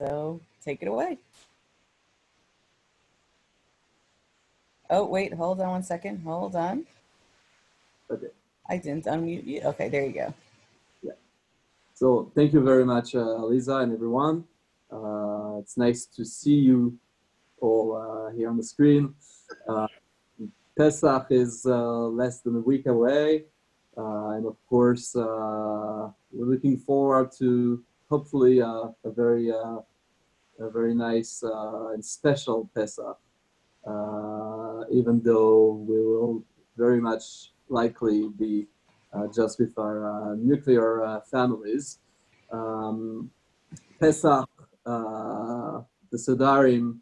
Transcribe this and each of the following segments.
So take it away. Oh, wait, hold on one second. Hold on. Okay. I didn't unmute you. Okay, there you go. Yeah. So thank you very much, Lisa and everyone. It's nice to see you all here on the screen. Uh, Pesach is less than a week away. And of course, we're looking forward to hopefully a very nice and special Pesach. Even though we will very much likely be just with our nuclear families. Um, Pesach, the Sadarim,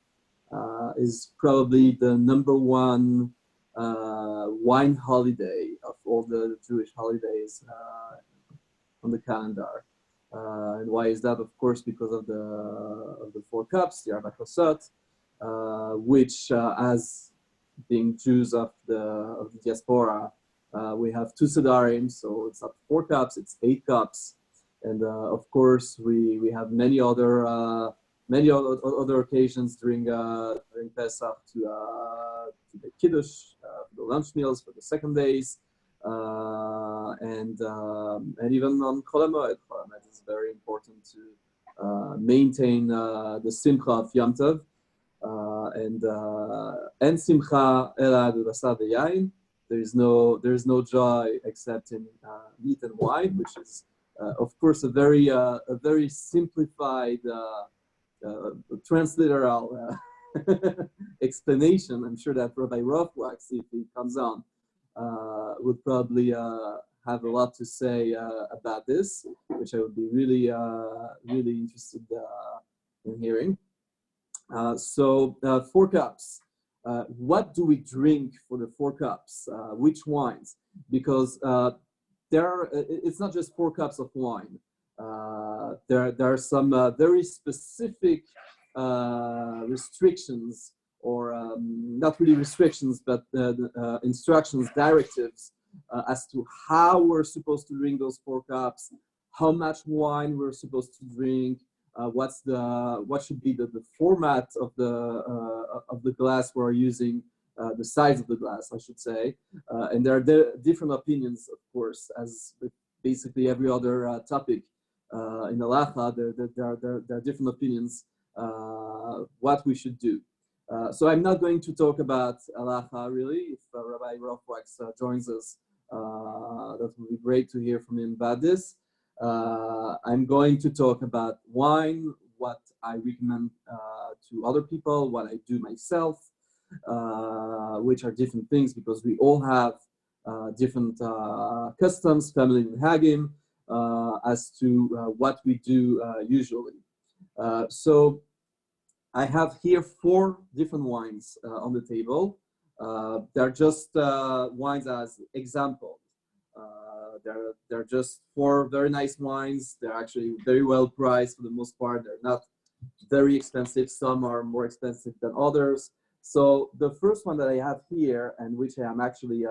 is probably the number one wine holiday of all the Jewish holidays on the calendar. And why is that? Of course, because of the four cups, the Arba Kosot, which, as being Jews of the diaspora, we have two sedarim, so it's not 4 cups, it's 8 cups, and of course we have many other occasions during Pesach to the kiddush, the lunch meals for the second days, and even on Chol Hamoed. Chol Hamoed is very important to maintain the simcha of Yom Tov. And simcha ela b'basar v'yain. There is no joy except in meat and wine, which is of course a very simplified transliteral explanation. I'm sure that Rabbi Rothwachs, if he comes on, would probably have a lot to say about this, which I would be really interested in hearing. So 4 cups. What do we drink for the 4 cups? Which wines? Because it's not just 4 cups of wine. There are some very specific restrictions, or not really restrictions, but instructions, directives as to how we're supposed to drink those 4 cups, how much wine we're supposed to drink, what should be the format of the glass we're using, the size of the glass, I should say, and there are different opinions, of course, as with basically every other topic in halacha. There are different opinions what we should do. So I'm not going to talk about halacha really. If Rabbi Rothwachs joins us, that would be great to hear from him about this. I'm going to talk about wine, what I recommend to other people, what I do myself, which are different things because we all have different customs, family minhagim, as to what we do usually. So I have here 4 different wines on the table. They're just wines as examples. They're just 4 very nice wines. They're actually very well priced for the most part. They're not very expensive. Some are more expensive than others. So the first one that I have here, and which I'm actually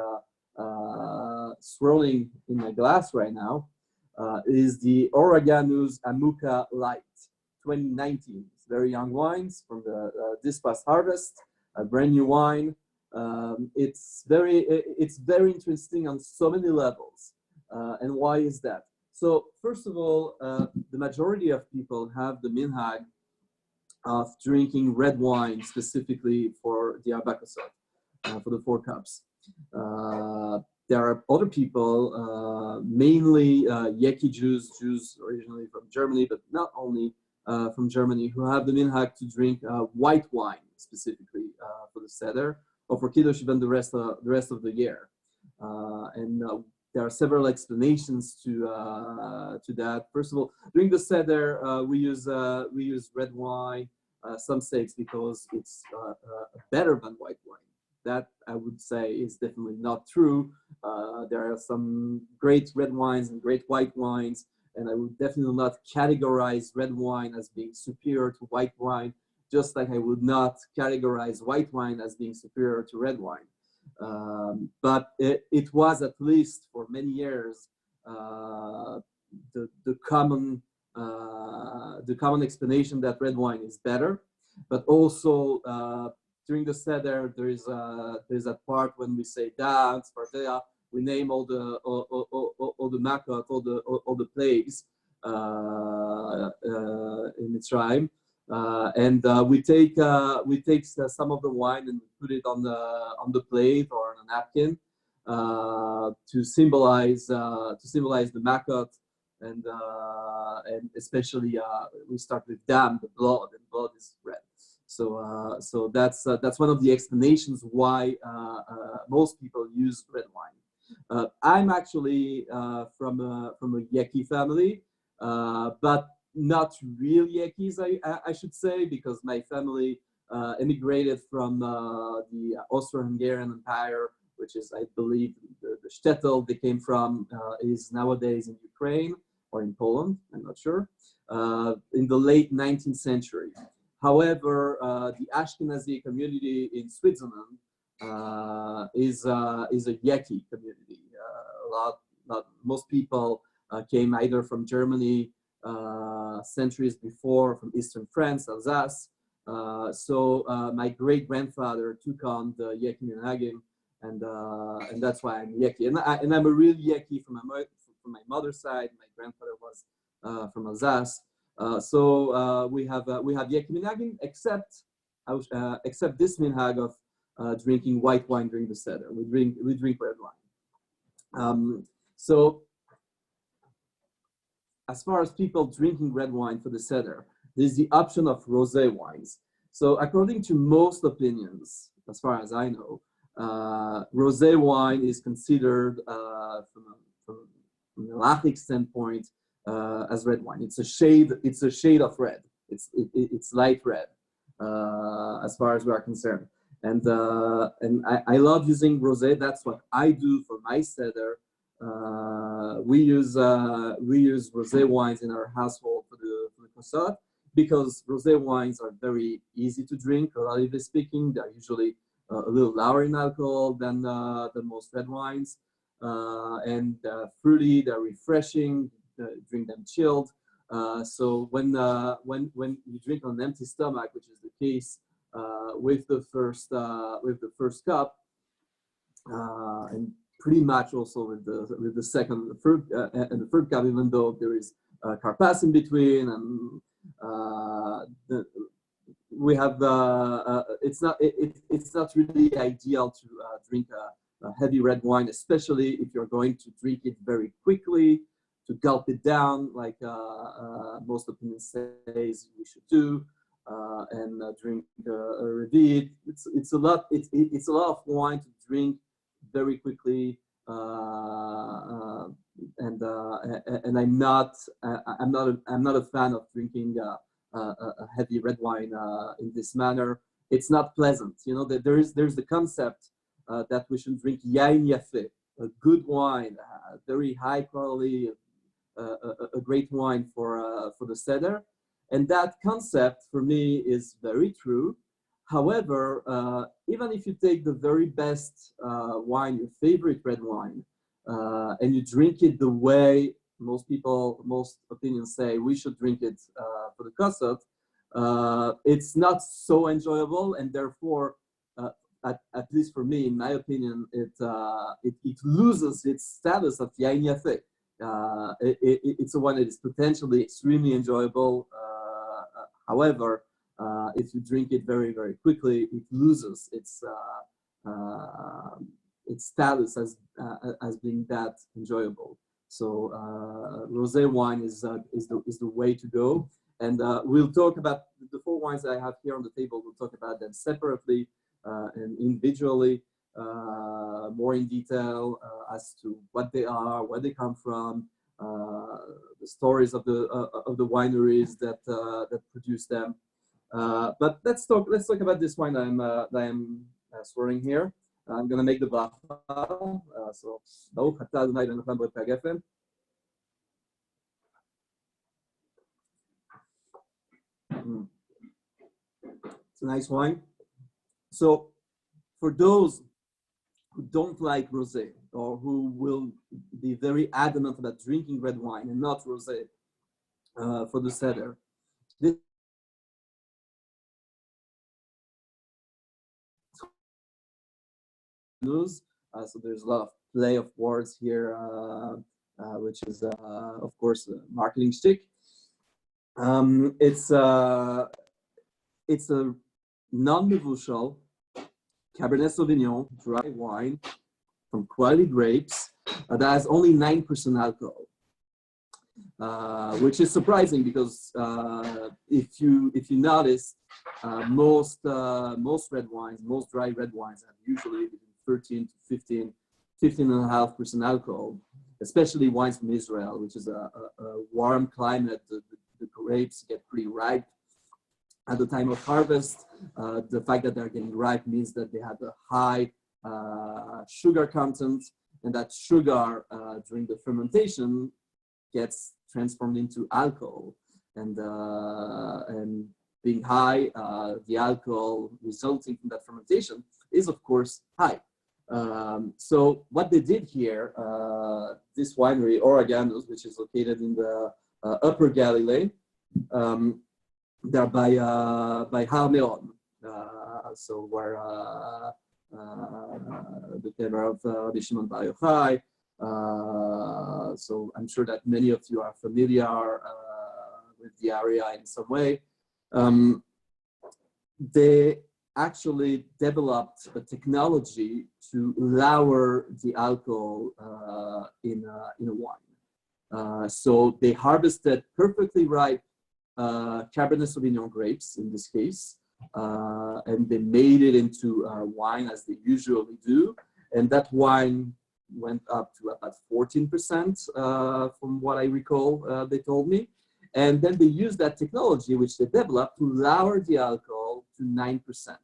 swirling in my glass right now, is the Oreganos Amuka Light 2019. It's very young wines from the this past harvest, a brand new wine. It's very interesting on so many levels. And why is that? So first of all, the majority of people have the minhag of drinking red wine specifically for the Arba Kosot, for the 4 cups. There are other people, mainly Yeki Jews originally from Germany, but not only from Germany, who have the minhag to drink white wine specifically for the Seder, or for Kiddush even the rest of the year. And there are several explanations to that. First of all, during the Seder, we use red wine. Some say it's because it's better than white wine. That, I would say, is definitely not true. There are some great red wines and great white wines, and I would definitely not categorize red wine as being superior to white wine, just like I would not categorize white wine as being superior to red wine. But it was, at least for many years, the common the common explanation that red wine is better, but also during the seder there's that part when we say da, Spartea, we name all the makot, all the plagues in Mitzrayim. And we take some of the wine and put it on the plate or on a napkin to symbolize the makot, and especially we start with dam, the blood, and blood is red. So that's one of the explanations why most people use red wine. I'm actually from a Yeki family, but not real Yekis, I should say, because my family emigrated from the Austro-Hungarian Empire, which is, I believe, the shtetl they came from is nowadays in Ukraine or in Poland, I'm not sure, in the late 19th century. However, the Ashkenazi community in Switzerland is a Yeki community. Most people came either from Germany centuries before, from Eastern France, Alsace. So my great-grandfather took on the Yeki Minhagim, and that's why I'm Yeki. And I'm a real Yeki from my mother's side. My grandfather was from Alsace. So we have Yeki Minhagim, except this minhag of drinking white wine during the seder. We drink red wine. So as far as people drinking red wine for the seder, there's the option of rosé wines. So according to most opinions, as far as I know, rosé wine is considered from an halachic standpoint as red wine. It's a shade of red. It's light red as far as we are concerned. And I love using rosé. That's what I do for my seder. We use rosé wines in our household for the kosot, because rosé wines are very easy to drink. Relatively speaking, they're usually a little lower in alcohol than most red wines, and fruity. They're refreshing. Drink them chilled. So when you drink on an empty stomach, which is the case with the first cup, and pretty much also with the second and the third cup, even though there is karpas in between, and we have it's not really ideal to drink a heavy red wine, especially if you're going to drink it very quickly, to gulp it down, like most opinions says we should do, and drink a revid. It's a lot of wine to drink very quickly, and I'm not a fan of drinking a heavy red wine in this manner. It's not pleasant. You know, there's the concept that we should drink yain yafeh, a good wine, very high quality, a great wine for the seder, and that concept for me is very true. However, even if you take the very best wine, your favorite red wine, and you drink it the way most opinions say we should drink it for the kosot, it's not so enjoyable, and therefore, at least for me, in my opinion, it loses its status of yain yafeh. It's a wine that is potentially extremely enjoyable. However, if you drink it very, very quickly, it loses its status as being that enjoyable. So rosé wine is the way to go. And we'll talk about the four wines that I have here on the table. We'll talk about them separately and individually, more in detail as to what they are, where they come from, the stories of the wineries that produce them. But let's talk about this wine that I'm swearing here. I'm going to make the bracha. So, it's a nice wine. So, for those who don't like rosé, or who will be very adamant about drinking red wine and not rosé, for the Seder. This news, so there's a lot of play of words here, which is, of course, a marketing shtick. It's a non-mevushal Cabernet Sauvignon dry wine from quality grapes that has only 9% alcohol, which is surprising because if you notice, most red wines, most dry red wines have usually between 13 to 15.5% alcohol, especially wines from Israel, which is a warm climate. The grapes get pretty ripe at the time of harvest. The fact that they're getting ripe means that they have a high sugar content, and that sugar during the fermentation gets transformed into alcohol, and being high, the alcohol resulting from that fermentation is of course high. So what they did here, this winery, Oreganos, which is located in the Upper Galilee, they're by Har Meron, so where the kever of Rabbi Shimon Bar Yochai. So I'm sure that many of you are familiar with the area in some way. They actually developed a technology to lower the alcohol in a wine. So they harvested perfectly ripe Cabernet Sauvignon grapes in this case, and they made it into wine as they usually do, and that wine went up to about 14% from what I recall, they told me. And then they used that technology, which they developed, to lower the alcohol to 9%.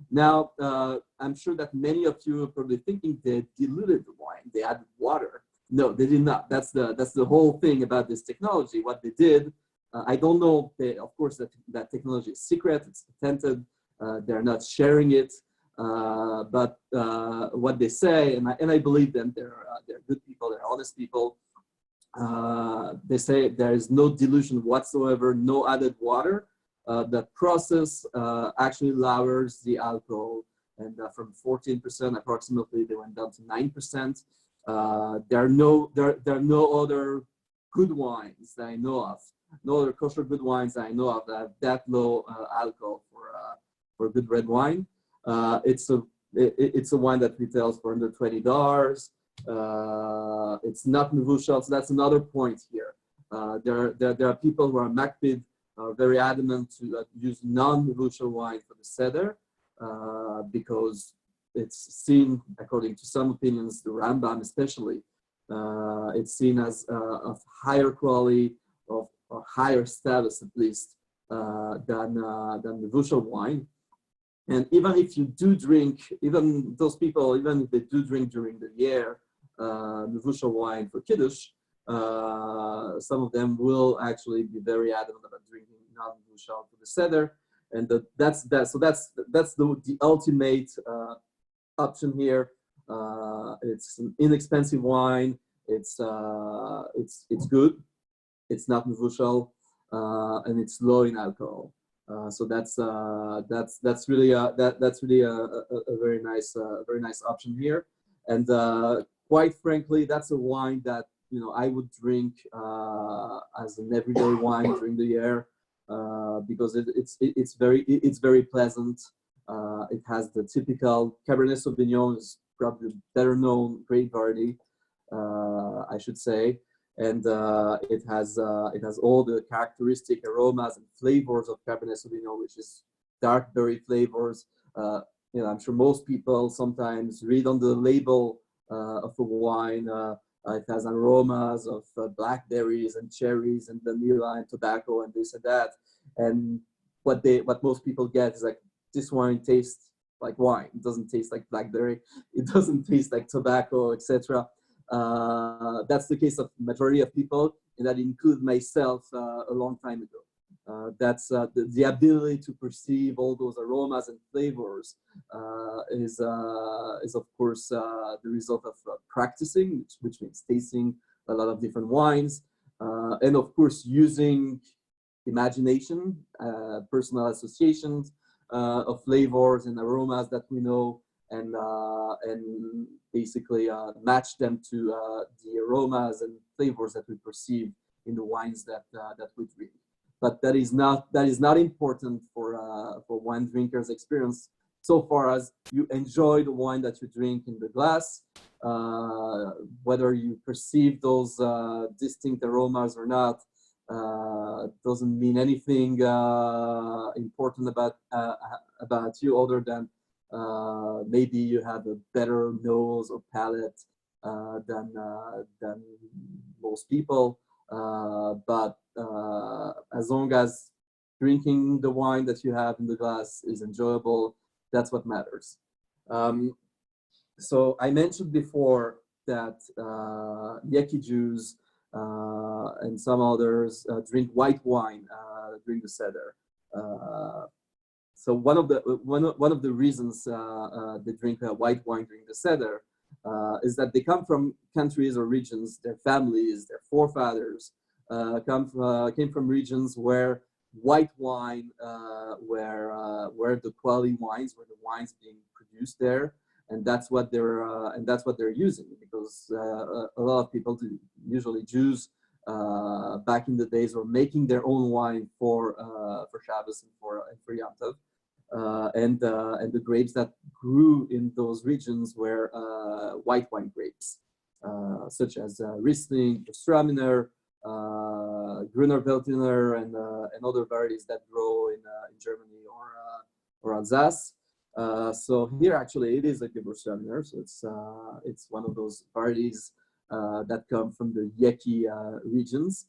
Now, I'm sure that many of you are probably thinking they diluted the wine, they added water. No, they did not. That's the whole thing about this technology. What they did, I don't know, of course, that technology is secret, it's patented, they're not sharing it. But what they say, and I believe them, they're good people, they're honest people. They say there is no dilution whatsoever, no added water. The process actually lowers the alcohol, and from 14% approximately, they went down to 9%. There are no other good wines that I know of, no other kosher good wines that I know of that have that low alcohol for good red wine. It's a wine that retails for under $20. It's not mevushal, so that's another point here. There are people who are makpid, very adamant to use non-mevushal wine for the seder, because it's seen, according to some opinions, the Rambam especially, it's seen as of higher quality, of or higher status at least, than mevushal wine. And even if you do drink, even those people, even if they do drink during the year mevushal wine for kiddush, some of them will actually be very adamant about drinking non-mevushal for the seder, and that's the ultimate option here. It's an inexpensive wine. It's good. It's not mevushal, and it's low in alcohol. So that's really a very nice option here. And quite frankly, that's a wine that I would drink as an everyday wine during the year, because it's very pleasant. It has the typical Cabernet Sauvignon, is probably better known grape variety, I should say, and it has all the characteristic aromas and flavors of Cabernet Sauvignon, which is dark berry flavors. I'm sure most people sometimes read on the label of a wine. It has aromas of blackberries and cherries and vanilla and tobacco and this and that. And what most people get is like, this wine tastes like wine. It doesn't taste like blackberry. It doesn't taste like tobacco, etc. That's the case of majority of people, and that includes myself a long time ago. That's the ability to perceive all those aromas and flavors is of course the result of practicing, which means tasting a lot of different wines. and of course using imagination, personal associations of flavors and aromas that we know, and basically match them to the aromas and flavors that we perceive in the wines that we drink. But that is not important for wine drinkers' experience, so far as you enjoy the wine that you drink in the glass, whether you perceive those distinct aromas or not. Doesn't mean anything important about you, other than maybe you have a better nose or palate than most people. But as long as drinking the wine that you have in the glass is enjoyable, that's what matters. So I mentioned before that Yeki Jews and some others drink white wine during the Seder. So one of the reasons they drink white wine during the Seder is that they come from countries or regions, their families, their forefathers came from regions where white wine were the quality wines, were the wines being produced there, and that's what they're using, because a lot of people, usually Jews, back in the days, were making their own wine for Shabbos and for Yom Tov. And the grapes that grew in those regions were white wine grapes, such as Riesling, Gewürztraminer, Grüner Veltliner, and other varieties that grow in Germany or Alsace. So here, actually, it is a Gewürztraminer, so it's one of those varieties that come from the Yeki regions.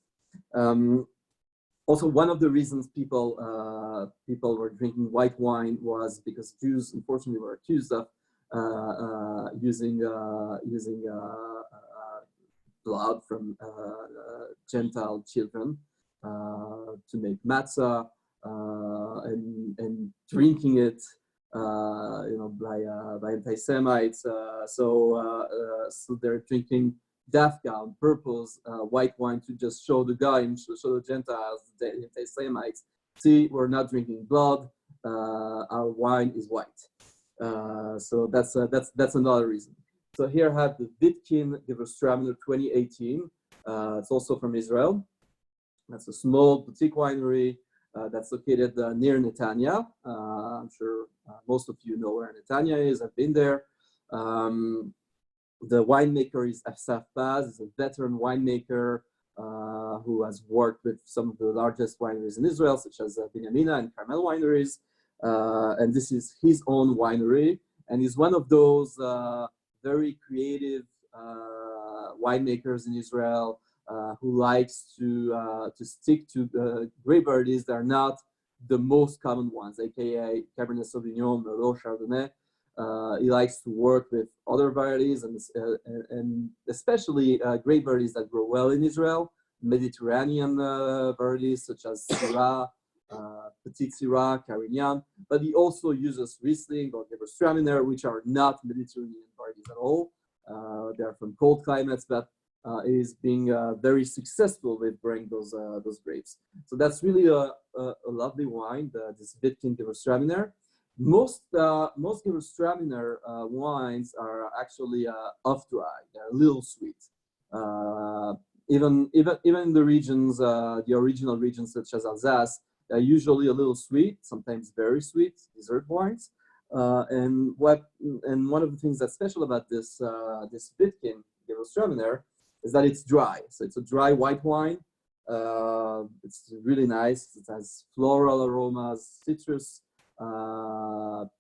Also, one of the reasons people were drinking white wine was because Jews, unfortunately, were accused of using blood from Gentile children to make matzah, and drinking it, by anti-Semites. So they're drinking dafka on purpose, white wine, to just show the guy and show the Gentiles, the anti-Semites, see, we're not drinking blood, our wine is white. So that's another reason. So here I have the Vitkin Gewürztraminer 2018. It's also from Israel. That's a small boutique winery that's located near Netanya. I'm sure most of you know where Netanya is. I've been there. The winemaker is Asaf Baz. He's a veteran winemaker who has worked with some of the largest wineries in Israel, such as Binyamina and Carmel wineries. And this is his own winery. And he's one of those very creative winemakers in Israel who likes to stick to grape varieties that are not the most common ones, aka Cabernet Sauvignon, Merlot, Chardonnay. He likes to work with other varieties, and especially grape varieties that grow well in Israel, Mediterranean varieties such as Syrah, Petit Syrah, Carignan. But he also uses Riesling or Gewürztraminer, which are not Mediterranean varieties at all. They're from cold climates, but is being very successful with growing those grapes. So that's really a lovely wine, this Vitkin Gewürztraminer. Most Gewürztraminer wines are actually off dry. They're a little sweet. Even in the regions, the original regions such as Alsace, they're usually a little sweet, sometimes very sweet dessert wines. And one of the things that's special about this Vitkin Gewürztraminer is that it's dry. So it's a dry white wine. It's really nice. It has floral aromas, citrus,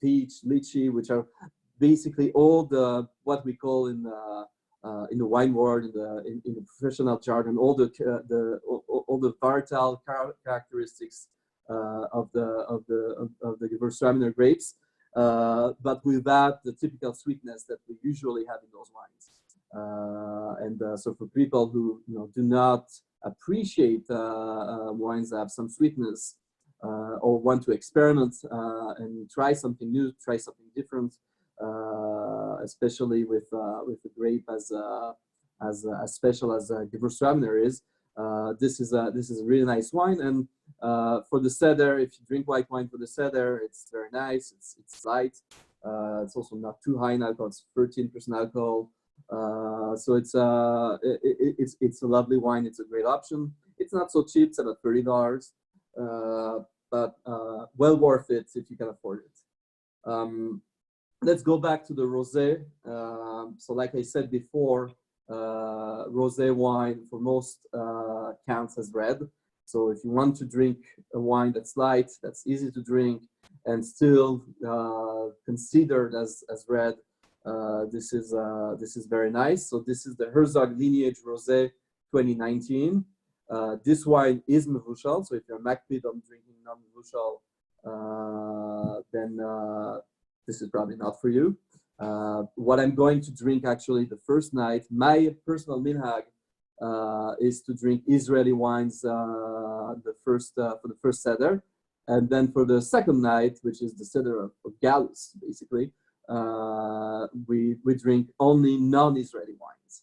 peach, lychee, which are basically all the what we call in the wine world, in the professional jargon, all the versatile characteristics of the Gewürztraminer grapes, but without the typical sweetness that we usually have in those wines. So for people who do not appreciate wines that have some sweetness, or want to experiment and try something new, try something different, especially with a grape as special as Gewürztraminer is, This is a really nice wine. And for the Seder, if you drink white wine for the Seder, it's very nice. It's light. It's also not too high in alcohol. It's 13% alcohol. So it's a lovely wine. It's a great option. It's not so cheap. It's about $30, but well worth it if you can afford it. Let's go back to the rosé. So like I said before, rosé wine for most counts as red. So if you want to drink a wine that's light, that's easy to drink, and still considered as red, this is very nice. So this is the Herzog Lineage Rosé 2019. This wine is mevushal. So if you're makpid on drinking non-mevushal, then this is probably not for you. What I'm going to drink actually the first night, my personal minhag is to drink Israeli wines for the first Seder, and then for the second night, which is the Seder of Galus, basically, we drink only non-Israeli wines.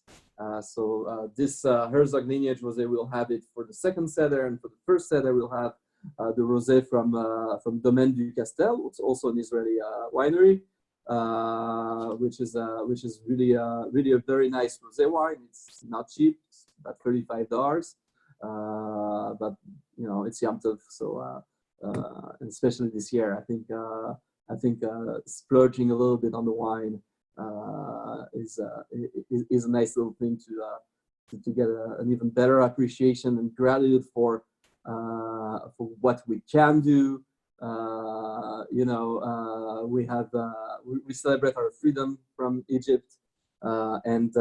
So this Herzog Lineage Rosé, we'll have it for the second Seder, and for the first Seder we'll have the rosé from Domaine du Castel. It's also an Israeli winery, which is really a very nice rosé wine. It's not cheap, it's about $35, but you know it's Yom Tov, so and especially this year, I think splurging a little bit on the wine is a nice little thing to get an even better appreciation and gratitude for what we can do. We celebrate our freedom from Egypt, and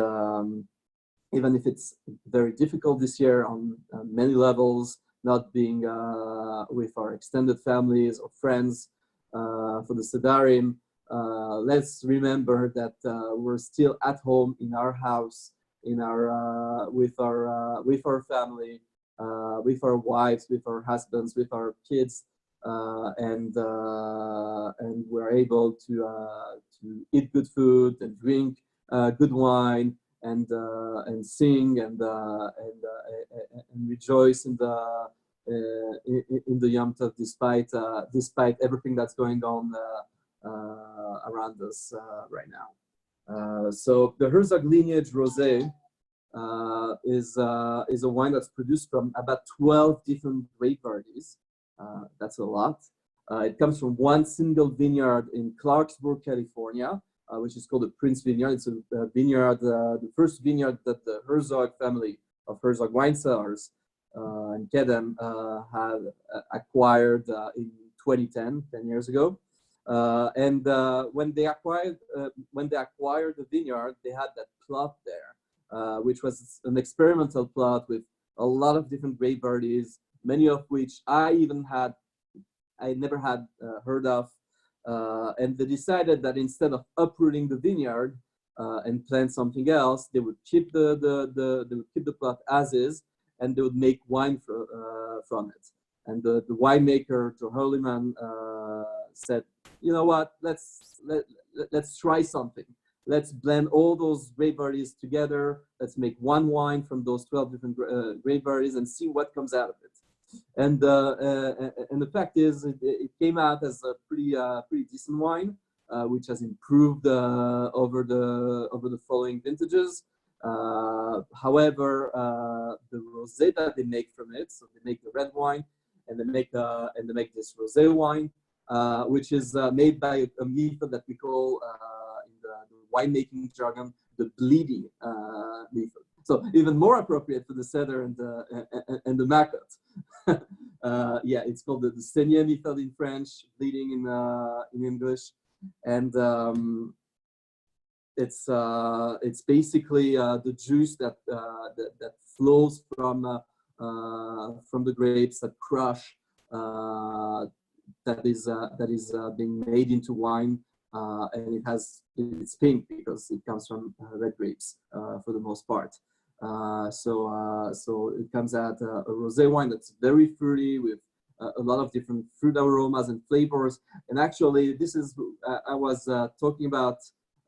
even if it's very difficult this year on many levels, not being with our extended families or friends for the Sedarim, let's remember that we're still at home in our house, with our family, with our wives, with our husbands, with our kids, and we're able to eat good food and drink good wine and sing and rejoice in the Yom Tov despite everything that's going on around us right now. So the Herzog Lineage Rosé is a wine that's produced from about 12 different grape varieties. That's a lot. It comes from one single vineyard in Clarksburg, California, which is called the Prince Vineyard. It's a vineyard, the first vineyard that the Herzog family of Herzog wine cellars in Kedem had acquired in 2010, 10 years ago. And when they acquired the vineyard, they had that plot there, which was an experimental plot with a lot of different grape varieties, many of which I never had heard of. And they decided that instead of uprooting the vineyard and plant something else, they would keep the plot as is, and they would make wine from it. And the winemaker Joe Hurliman said, you know what? Let's try something. Let's blend all those grape varieties together. Let's make one wine from those 12 different grape varieties and see what comes out of it. And the fact is, it came out as a pretty decent wine, which has improved over the following vintages. However, the rosé that they make from it, so they make the red wine, and they make this rosé wine, which is made by a method that we call in the winemaking jargon the bleeding method. So even more appropriate for the Seder and the Makot. Yeah, it's called the Seigneur method in French, bleeding in English, and it's basically the juice that flows from the grapes that crush, that is being made into wine, and it's pink because it comes from red grapes for the most part. So it comes out a rosé wine that's very fruity with a lot of different fruit aromas and flavors. And actually, this is I was talking about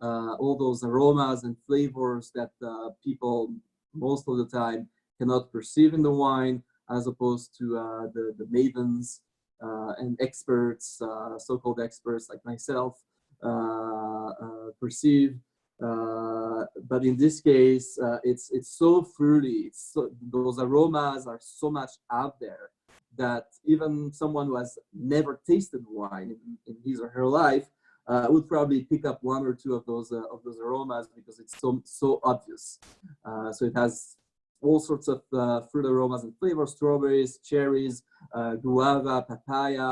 all those aromas and flavors that people most of the time cannot perceive in the wine, as opposed to the mavens and experts, so-called experts like myself, perceive. But in this case, it's so fruity. Those aromas are so much out there that even someone who has never tasted wine in his or her life would probably pick up one or two of those aromas, because it's so obvious. So it has all sorts of fruit aromas and flavors: strawberries, cherries, guava, papaya,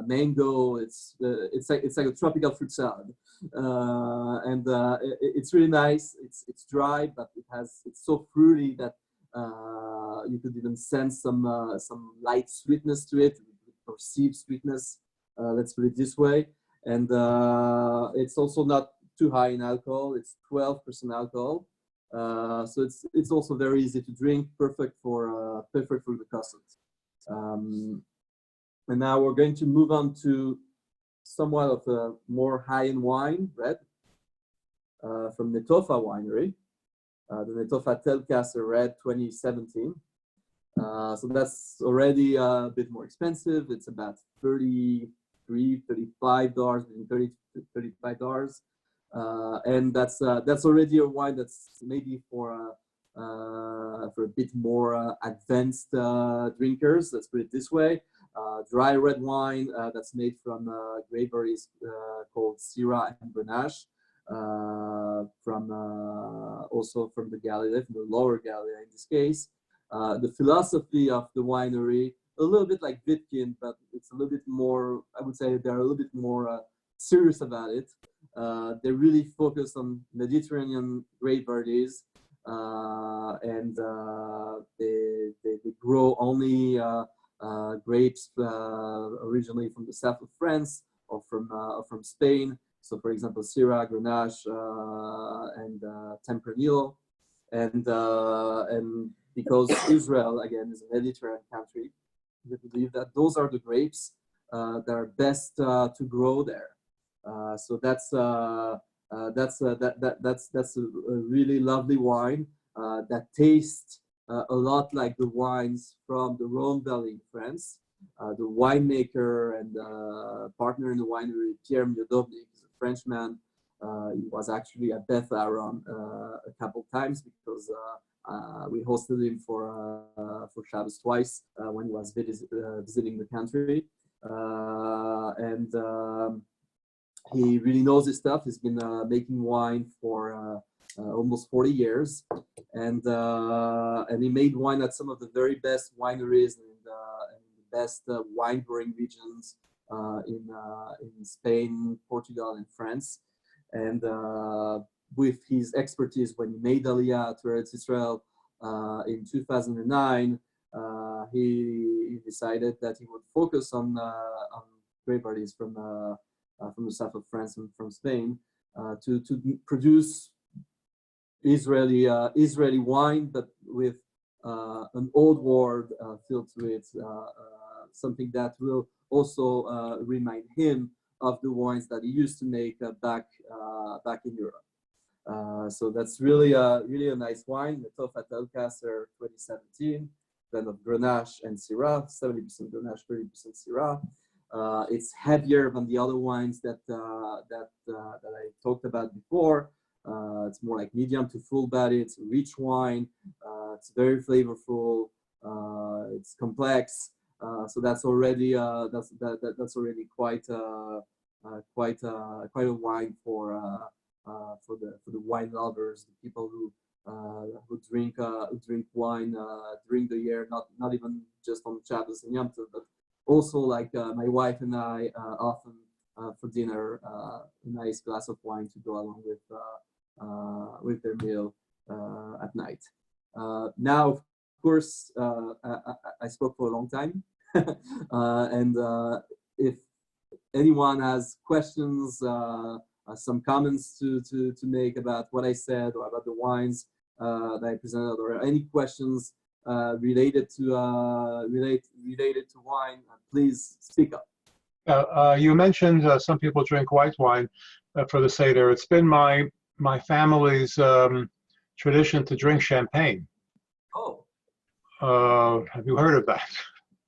mango. It's like a tropical fruit salad, and it's really nice. It's dry, but it's so fruity that you could even sense some light sweetness to it, perceived sweetness. Let's put it this way. And it's also not too high in alcohol. It's 12% alcohol. So it's also very easy to drink, perfect for the cousins. And now we're going to move on to somewhat of a more high-end wine, red, from Netofa Winery, the Netofa Telkasser Red 2017. So that's already a bit more expensive. It's about $33, $35, between $30 to $35. And that's already a wine that's maybe for a bit more advanced drinkers. Let's put it this way: dry red wine that's made from grape varieties called Syrah and Grenache, from also from the Galilee, from the lower Galilee in this case. The philosophy of the winery, a little bit like Vitkin, but it's a little bit more, I would say they're a little bit more serious about it. They really focus on Mediterranean grape varieties, and they grow only grapes originally from the south of France or from Spain. So, for example, Syrah, Grenache, and Tempranillo, and because Israel again is a Mediterranean country, we believe that those are the grapes that are best to grow there. So that's a really lovely wine that tastes a lot like the wines from the Rhone Valley in France. The winemaker and partner in the winery, Pierre Miodownik, is a Frenchman. He was actually at Beth Aaron a couple times, because we hosted him for Shabbos twice when he was visiting the country, and he really knows his stuff. He's been making wine for almost 40 years, and he made wine at some of the very best wineries and the best wine growing regions in Spain, Portugal, and France. And with his expertise, when he made Aliyah to Eretz Israel in 2009, he decided that he would focus on grape varieties from the south of France and from Spain to produce Israeli wine, but with an old world filled with something that will also remind him of the wines that he used to make back in Europe. So that's really a nice wine, the Netofa Telkasser 2017, blend of Grenache and Syrah, 70% Grenache, 30% Syrah. It's heavier than the other wines that I talked about before. It's more like medium to full body. It's a rich wine. It's very flavorful. It's complex. So that's already that's already quite a wine for the wine lovers, the people who drink wine during the year, not even just on Shabbos and Yom Tov, but also like my wife and I often for dinner, a nice glass of wine to go along with their meal at night. Now, of course, I spoke for a long time, and if anyone has questions, some comments to make about what I said or about the wines that I presented, or any questions related to wine, please speak up. You mentioned some people drink white wine for the Seder. It's been my family's tradition to drink champagne. Oh. Have you heard of that?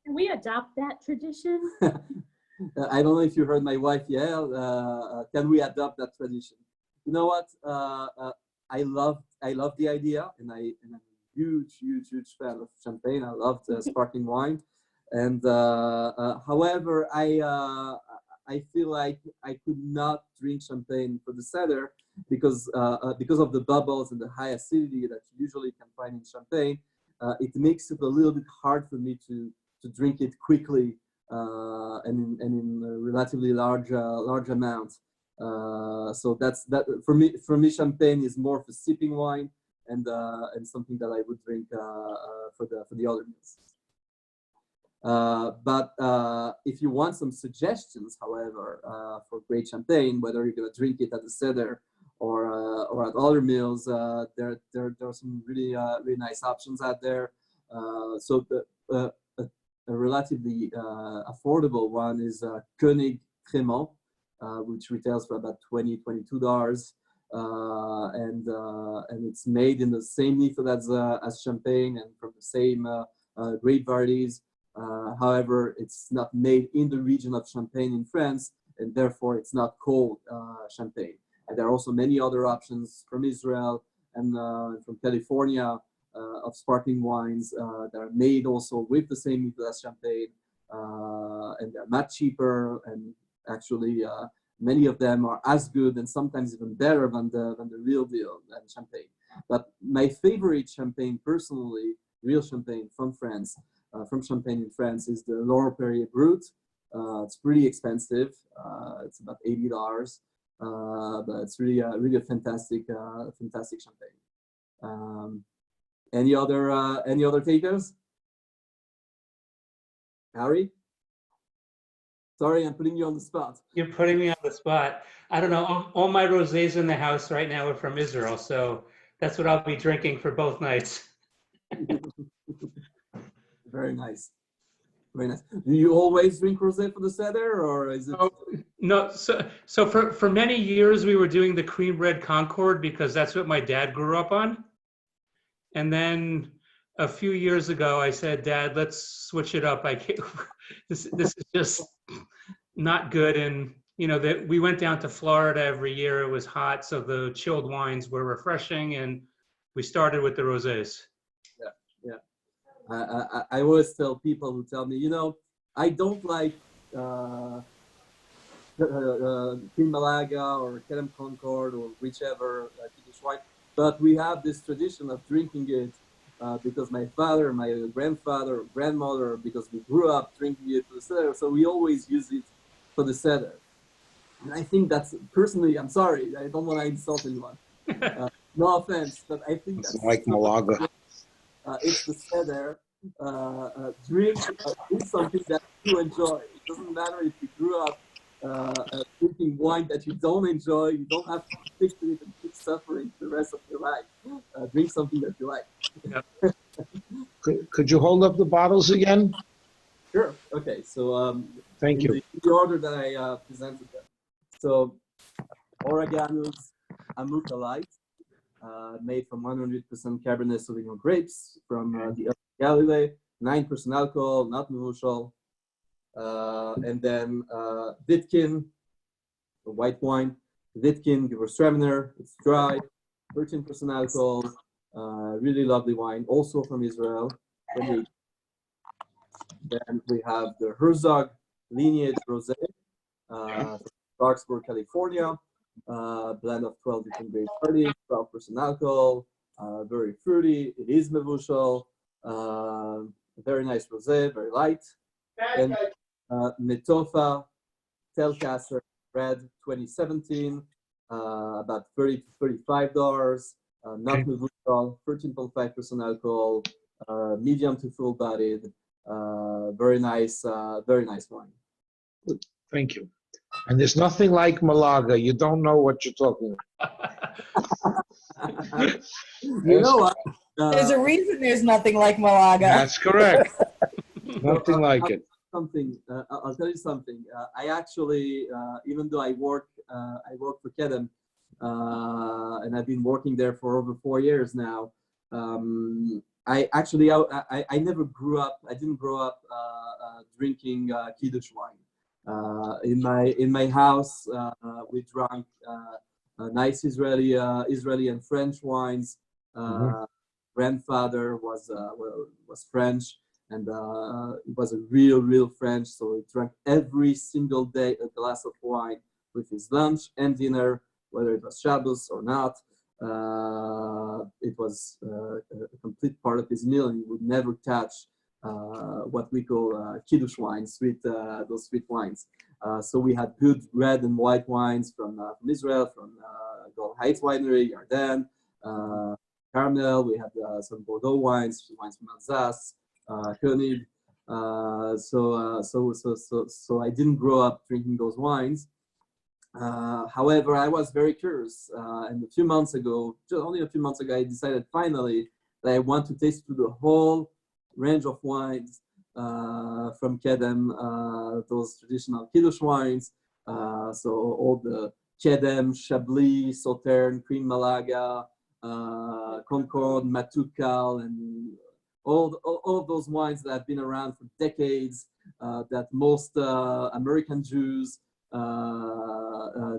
Can we adopt that tradition? I don't know if you heard my wife yell. Can we adopt that tradition? You know what? I love the idea, and I'm a huge fan of champagne. I love sparkling wine, and however, I feel like I could not drink champagne for the Seder because of the bubbles and the high acidity that you usually can find in champagne. It makes it a little bit hard for me to drink it quickly and in a relatively large amounts. So that's that for me. For me, champagne is more of a sipping wine and something that I would drink for the other meals. But if you want some suggestions, however, for great champagne, whether you're going to drink it at the Seder or at other meals, there are some really nice options out there. So a relatively affordable one is Koenig Cremant, which retails for about $22, and it's made in the same method as champagne and from the same grape varieties. However, it's not made in the region of Champagne in France, and therefore it's not called champagne. And there are also many other options from Israel and from California of sparkling wines that are made also with the same method as champagne, and they're much cheaper. And actually, many of them are as good and sometimes even better than the real deal than champagne. But my favorite champagne, personally, real champagne from France. From Champagne in France is the Laurent Perrier Brut. It's pretty expensive. It's about $80, but it's really a fantastic champagne. Any other takers? Harry? Sorry, I'm putting you on the spot. You're putting me on the spot. I don't know. All my rosés in the house right now are from Israel, so that's what I'll be drinking for both nights. Very nice. Very nice. Do you always drink rosé for the Seder, or is it? Oh, no, so for many years we were doing the cream red Concord because that's what my dad grew up on. And then a few years ago I said, Dad, let's switch it up. I can't, this is just not good. And you know that we went down to Florida every year. It was hot, so the chilled wines were refreshing, and we started with the rosés. Yeah. I always tell people who tell me, I don't like King Malaga or Kerem Concord or whichever Turkish wine, but we have this tradition of drinking it because my father, my grandfather, or grandmother, because we grew up drinking it for the Seder, so we always use it for the Seder. And I think that's, personally, I'm sorry, I don't want to insult anyone. No offense, but I think It's that's like Malaga. it's the Seder. Drink something that you enjoy. It doesn't matter if you grew up drinking wine that you don't enjoy. You don't have to fix it and keep suffering the rest of your life. Drink something that you like. Yep. Could you hold up the bottles again? Sure. Okay. So Thank you. in the order that I presented them. So Oregano's Amuka Light, made from 100% Cabernet Sauvignon grapes from the Galilee, 9% alcohol, not mevushal. And then Vitkin, the white wine, Vitkin Gewürztraminer, it's dry, 13% alcohol, really lovely wine, also from Israel. Then we have the Herzog Lineage Rosé, from Clarksburg, California, blend of 12 different grape varieties, 12% alcohol, very fruity. It is mevushal, very nice rosé, very light. And Netofa Telcaster Red 2017, about $30 to $35, not mevushal, 13.5% alcohol, medium to full bodied, very nice wine. Thank you. And there's nothing like Malaga. You don't know what you're talking about. You know what? There's a reason there's nothing like Malaga. That's correct. Nothing like it. I'll tell you something. I actually, even though I work for Kedem, and I've been working there for over 4 years now. I actually I never grew up. I didn't grow up drinking Kiddush wine. In my house, we drank nice Israeli and French wines. Mhm. Grandfather was French, and he was a real French. So he drank every single day a glass of wine with his lunch and dinner, whether it was Shabbos or not. It was a complete part of his meal, and he would never touch what we call Kiddush wine, those sweet wines. So we had good red and white wines from Israel, from Gold Heights Winery, Yarden, Carmel. We had some Bordeaux wines from Alsace, Koenig. So I didn't grow up drinking those wines. However, I was very curious, and a few months ago, only a few months ago, I decided finally that I want to taste through the whole range of wines from Kedem, those traditional Kiddush wines. So all the Kedem, Chablis, Sauterne, Cream Malaga, Concord, Matukal, and all of those wines that have been around for decades, that most American Jews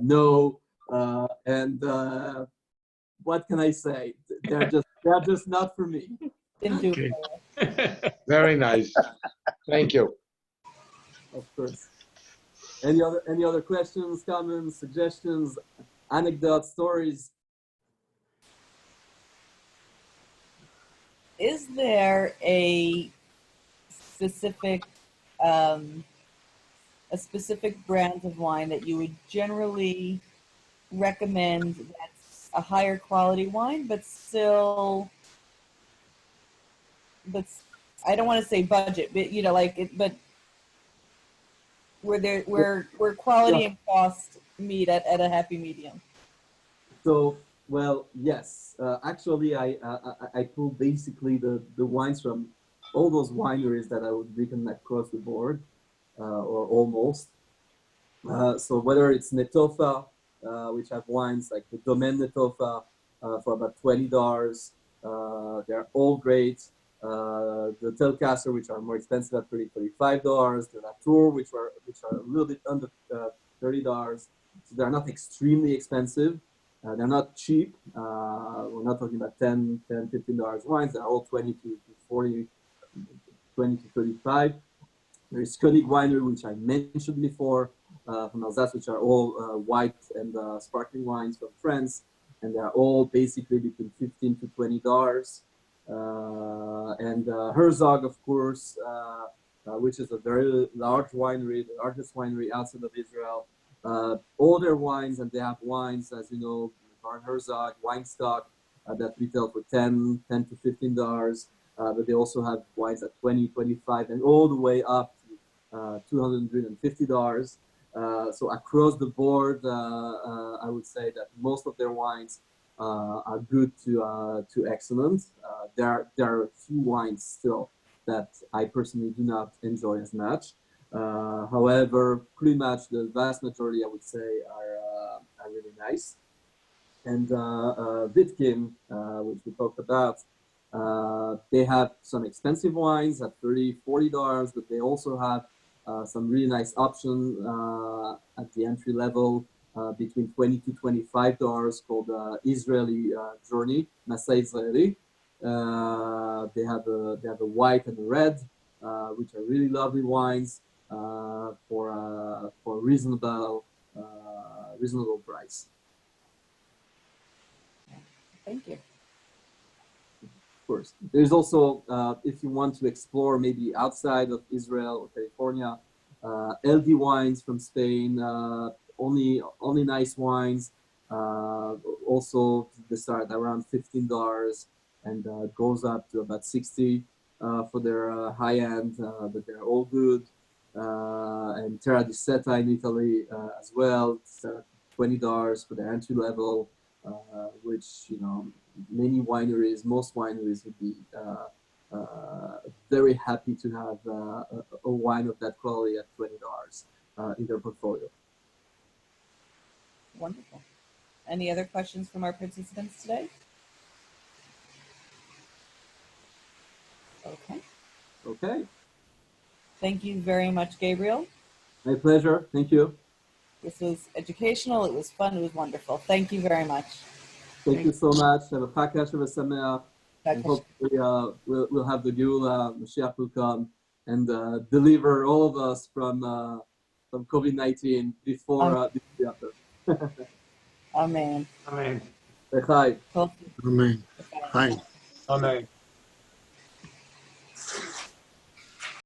know, and what can I say? They're just not for me. Didn't do Okay. it. Very nice. Thank you. Of course. Any other questions, comments, suggestions, anecdotes, stories? Is there specific um, a specific brand of wine that you would generally recommend that's a higher quality wine, but still, but I don't want to say budget, but you know, like it, but where quality Yeah. and cost meet at a happy medium. So, well, yes. Actually, I pulled basically the wines from all those wineries that I would recommend across the board, or almost. So whether it's Netofa, which have wines like the Domaine Netofa for about $20, they're all great. The Telcasser, which are more expensive at $35, the Latour, which are a little bit under $30. So they're not extremely expensive. They're not cheap. We're not talking about $10, $15 wines. They're all 20 to 40, 20 to 35. There is Koenig Winery, which I mentioned before, from Alsace, which are all white and sparkling wines from France, and they're all basically between $15 to $20. And Herzog, of course, which is a very large winery, the largest winery outside of Israel. All their wines, and they have wines, as you know, Bar Herzog, wine stock that retail for $10 to $15. But they also have wines at 20, 25, and all the way up to $250. So across the board, I would say that most of their wines are good to excellent. There are a few wines still that I personally do not enjoy as much. However, pretty much the vast majority, I would say, are really nice. And Vitkin, which we talked about, they have some expensive wines at $30, $40, but they also have some really nice options at the entry level between $20 to $25 called Israeli Journey, Masay Israeli. They have a white and a red, which are really lovely wines for reasonable price. Thank you. Of course. There's also, if you want to explore maybe outside of Israel or California, LD wines from Spain, only nice wines. Also, they start around $15 and goes up to about 60 for their high end, but they're all good. And Terra di Seta in Italy as well, it's $20 for their entry level, which, you know, most wineries would be very happy to have a wine of that quality at $20 in their portfolio. Wonderful. Any other questions from our participants today? Okay. Thank you very much, Gabriel. My pleasure. Thank you. This was educational. It was fun. It was wonderful. Thank you very much. Thank you so much. Have a Pesach, have a Sameach, and Bye. hopefully we'll have the Geula, Mashiach will come and deliver all of us from COVID-19 before after. Amen. Amen. Bye. Cool. Amen. Hi. Amen.